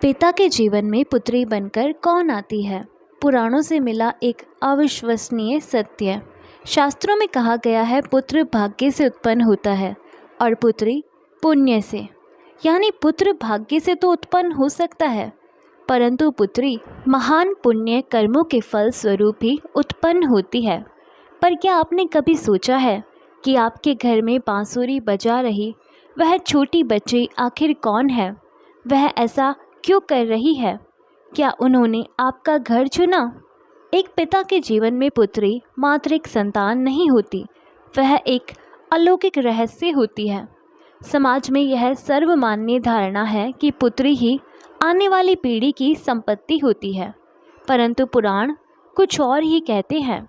पिता के जीवन में पुत्री बनकर कौन आती है? पुराणों से मिला एक अविश्वसनीय सत्य। शास्त्रों में कहा गया है पुत्र भाग्य से उत्पन्न होता है और पुत्री पुण्य से। यानी पुत्र भाग्य से तो उत्पन्न हो सकता है, परंतु पुत्री महान पुण्य कर्मों के फल स्वरूप ही उत्पन्न होती है। पर क्या आपने कभी सोचा है कि आपके घर में बांसुरी बजा रही वह छोटी बच्ची आखिर कौन है? वह ऐसा क्यों कर रही है? क्या उन्होंने आपका घर चुना? एक पिता के जीवन में पुत्री मात्र एक संतान नहीं होती, वह एक अलौकिक रहस्य होती है। समाज में यह सर्वमान्य धारणा है कि पुत्री ही आने वाली पीढ़ी की संपत्ति होती है, परंतु पुराण कुछ और ही कहते हैं।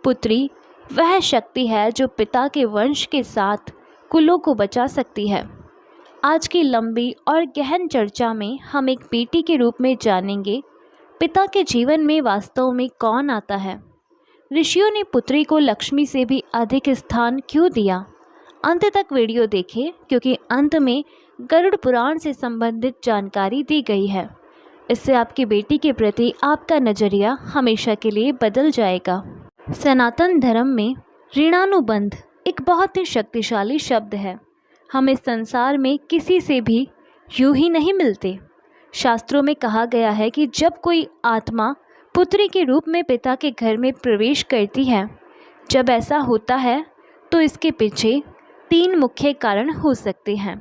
पुत्री वह शक्ति है जो पिता के वंश के साथ कुलों को बचा सकती है। आज की लंबी और गहन चर्चा में हम एक बेटी के रूप में जानेंगे पिता के जीवन में वास्तव में कौन आता है। ऋषियों ने पुत्री को लक्ष्मी से भी अधिक स्थान क्यों दिया? अंत तक वीडियो देखें, क्योंकि अंत में गरुड़ पुराण से संबंधित जानकारी दी गई है। इससे आपकी बेटी के प्रति आपका नज़रिया हमेशा के लिए बदल जाएगा। सनातन धर्म में ऋणानुबंध एक बहुत ही शक्तिशाली शब्द है। हम इस संसार में किसी से भी यूं ही नहीं मिलते। शास्त्रों में कहा गया है कि जब कोई आत्मा पुत्री के रूप में पिता के घर में प्रवेश करती है, जब ऐसा होता है तो इसके पीछे 3 मुख्य कारण हो सकते हैं।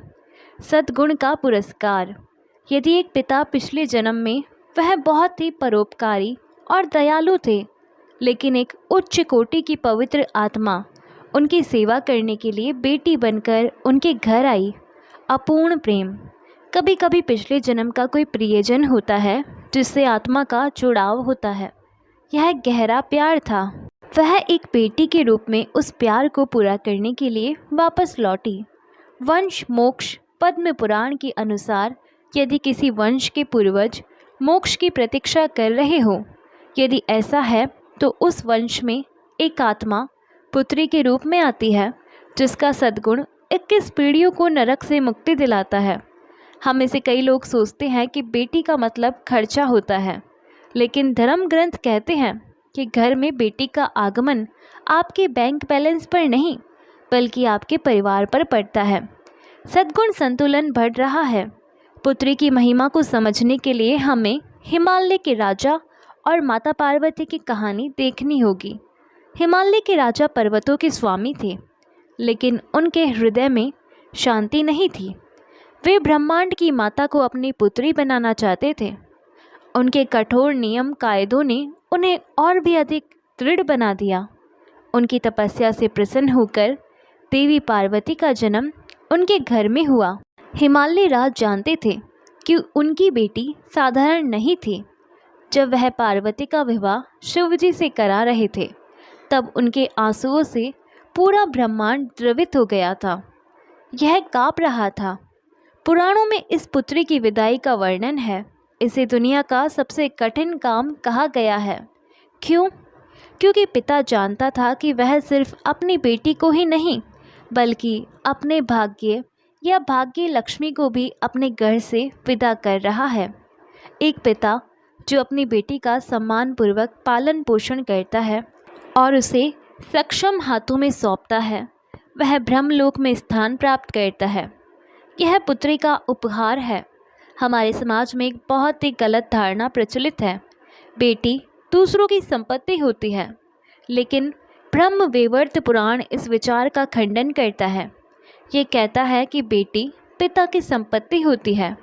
सद्गुण का पुरस्कार। यदि एक पिता पिछले जन्म में वह बहुत ही परोपकारी और दयालु थे, लेकिन एक उच्च कोटि की पवित्र आत्मा उनकी सेवा करने के लिए बेटी बनकर उनके घर आई। अपूर्ण प्रेम। कभी कभी पिछले जन्म का कोई प्रियजन होता है जिससे आत्मा का जुड़ाव होता है। यह गहरा प्यार था। वह एक बेटी के रूप में उस प्यार को पूरा करने के लिए वापस लौटी। वंश मोक्ष। पद्म पुराण के अनुसार यदि किसी वंश के पूर्वज मोक्ष की प्रतीक्षा कर रहे हो, यदि ऐसा है तो उस वंश में एक आत्मा पुत्री के रूप में आती है जिसका सद्गुण 21 पीढ़ियों को नरक से मुक्ति दिलाता है। हम में से कई लोग सोचते हैं कि बेटी का मतलब खर्चा होता है, लेकिन धर्म ग्रंथ कहते हैं कि घर में बेटी का आगमन आपके बैंक बैलेंस पर नहीं, बल्कि आपके परिवार पर पड़ता है। सद्गुण संतुलन बढ़ रहा है। पुत्री की महिमा को समझने के लिए हमें हिमालय के राजा और माता पार्वती की कहानी देखनी होगी। हिमालय के राजा पर्वतों के स्वामी थे, लेकिन उनके हृदय में शांति नहीं थी। वे ब्रह्मांड की माता को अपनी पुत्री बनाना चाहते थे। उनके कठोर नियम कायदों ने उन्हें और भी अधिक दृढ़ बना दिया। उनकी तपस्या से प्रसन्न होकर देवी पार्वती का जन्म उनके घर में हुआ। हिमालय राज जानते थे कि उनकी बेटी साधारण नहीं थी। जब वह पार्वती का विवाह शिव जी से करा रहे थे, तब उनके आंसुओं से पूरा ब्रह्मांड द्रवित हो गया था। यह काँप रहा था। पुराणों में इस पुत्री की विदाई का वर्णन है। इसे दुनिया का सबसे कठिन काम कहा गया है। क्यों? क्योंकि पिता जानता था कि वह सिर्फ अपनी बेटी को ही नहीं, बल्कि अपने भाग्य या भाग्य लक्ष्मी को भी अपने घर से विदा कर रहा है। एक पिता जो अपनी बेटी का सम्मानपूर्वक पालन पोषण करता है और उसे सक्षम हाथों में सौंपता है, वह ब्रह्मलोक में स्थान प्राप्त करता है। यह पुत्री का उपहार है। हमारे समाज में एक बहुत ही गलत धारणा प्रचलित है। बेटी दूसरों की संपत्ति होती है, लेकिन ब्रह्म वैवर्त पुराण इस विचार का खंडन करता है। ये कहता है कि बेटी पिता की संपत्ति होती है।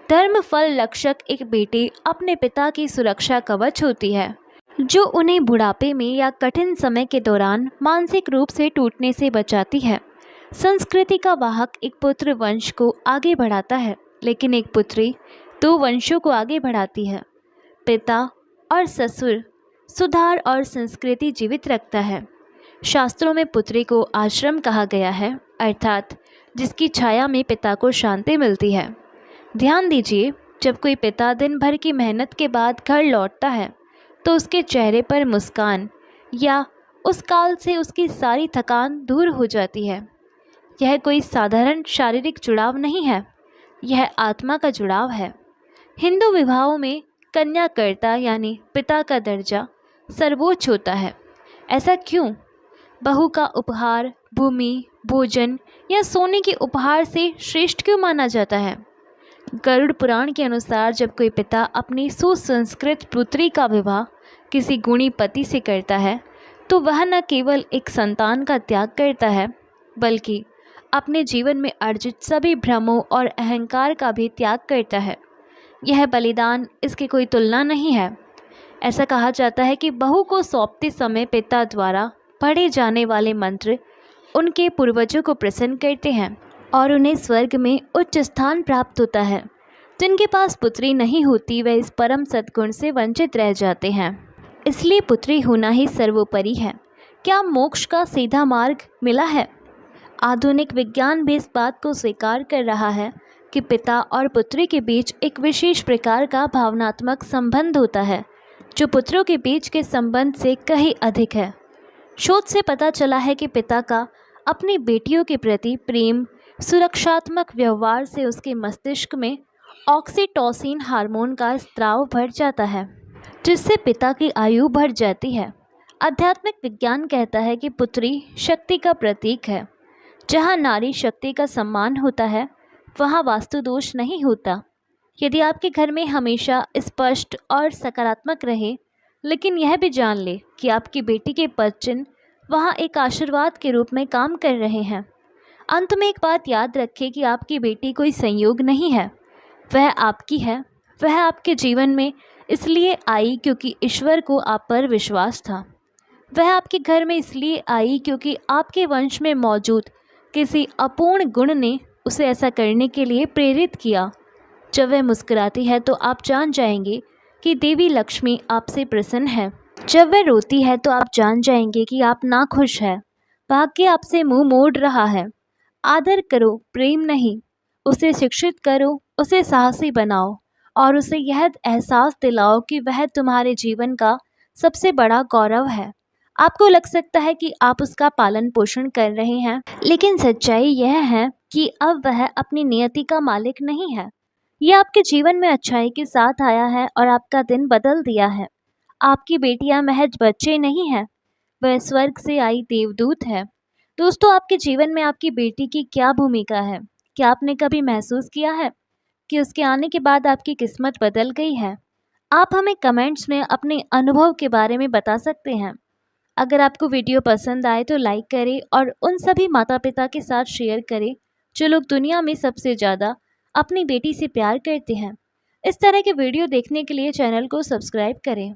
धर्म फल रक्षक एक बेटी अपने पिता की सुरक्षा कवच होती है, जो उन्हें बुढ़ापे में या कठिन समय के दौरान मानसिक रूप से टूटने से बचाती है। संस्कृति का वाहक एक पुत्र वंश को आगे बढ़ाता है, लेकिन एक पुत्री 2 वंशों को आगे बढ़ाती है। पिता और ससुर सुधार और संस्कृति जीवित रखता है। शास्त्रों में पुत्री को आश्रम कहा गया है, अर्थात जिसकी छाया में पिता को शांति मिलती है। ध्यान दीजिए, जब कोई पिता दिन भर की मेहनत के बाद घर लौटता है तो उसके चेहरे पर मुस्कान या उस काल से उसकी सारी थकान दूर हो जाती है। यह कोई साधारण शारीरिक जुड़ाव नहीं है, यह आत्मा का जुड़ाव है। हिंदू विवाहों में कन्याकर्ता यानी पिता का दर्जा सर्वोच्च होता है। ऐसा क्यों? बहू का उपहार भूमि, भोजन या सोने के उपहार से श्रेष्ठ क्यों माना जाता है? गरुड़ पुराण के अनुसार जब कोई पिता अपनी सुसंस्कृत पुत्री का विवाह किसी गुणी पति से करता है तो वह न केवल एक संतान का त्याग करता है बल्कि अपने जीवन में अर्जित सभी भ्रमों और अहंकार का भी त्याग करता है। यह बलिदान इसकी कोई तुलना नहीं है। ऐसा कहा जाता है कि बहू को सौंपते समय पिता द्वारा पढ़े जाने वाले मंत्र उनके पूर्वजों को प्रसन्न करते हैं और उन्हें स्वर्ग में उच्च स्थान प्राप्त होता है। जिनके पास पुत्री नहीं होती वह इस परम सद्गुण से वंचित रह जाते हैं। इसलिए पुत्री होना ही सर्वोपरि है। क्या मोक्ष का सीधा मार्ग मिला है? आधुनिक विज्ञान भी इस बात को स्वीकार कर रहा है कि पिता और पुत्री के बीच एक विशेष प्रकार का भावनात्मक संबंध होता है जो पुत्रों के बीच के संबंध से कहीं अधिक है। शोध से पता चला है कि पिता का अपनी बेटियों के प्रति प्रेम, सुरक्षात्मक व्यवहार से उसके मस्तिष्क में ऑक्सीटोसिन हार्मोन का स्राव बढ़ जाता है जिससे पिता की आयु बढ़ जाती है। आध्यात्मिक विज्ञान कहता है कि पुत्री शक्ति का प्रतीक है। जहाँ नारी शक्ति का सम्मान होता है वहाँ वास्तु दोष नहीं होता। यदि आपके घर में हमेशा स्पष्ट और सकारात्मक रहे लेकिन यह भी जान ले कि आपकी बेटी के पदचिन्ह वहाँ एक आशीर्वाद के रूप में काम कर रहे हैं। अंत में एक बात याद रखें कि आपकी बेटी कोई संयोग नहीं है, वह आपकी है। वह आपके जीवन में इसलिए आई क्योंकि ईश्वर को आप पर विश्वास था। वह आपके घर में इसलिए आई क्योंकि आपके वंश में मौजूद किसी अपूर्ण गुण ने उसे ऐसा करने के लिए प्रेरित किया। जब वह मुस्कुराती है तो आप जान जाएंगे कि देवी लक्ष्मी आपसे प्रसन्न है। जब वह रोती है तो आप जान जाएंगे कि आप नाखुश है। भाग्य आपसे मुंह मोड़ रहा है। आदर करो, प्रेम नहीं। उसे शिक्षित करो, उसे साहसी बनाओ और उसे यह एहसास दिलाओ कि वह तुम्हारे जीवन का सबसे बड़ा गौरव है। आपको लग सकता है कि आप उसका पालन पोषण कर रहे हैं, लेकिन सच्चाई यह है कि अब वह अपनी नियति का मालिक नहीं है। यह आपके जीवन में अच्छाई के साथ आया है और आपका दिन बदल दिया है। आपकी बेटियां महज बच्चे नहीं हैं, वह स्वर्ग से आई देवदूत है। दोस्तों, आपके जीवन में आपकी बेटी की क्या भूमिका है? क्या आपने कभी महसूस किया है कि उसके आने के बाद आपकी किस्मत बदल गई है? आप हमें कमेंट्स में अपने अनुभव के बारे में बता सकते हैं। अगर आपको वीडियो पसंद आए तो लाइक करें और उन सभी माता पिता के साथ शेयर करें जो लोग दुनिया में सबसे ज़्यादा अपनी बेटी से प्यार करते हैं। इस तरह के वीडियो देखने के लिए चैनल को सब्सक्राइब करें।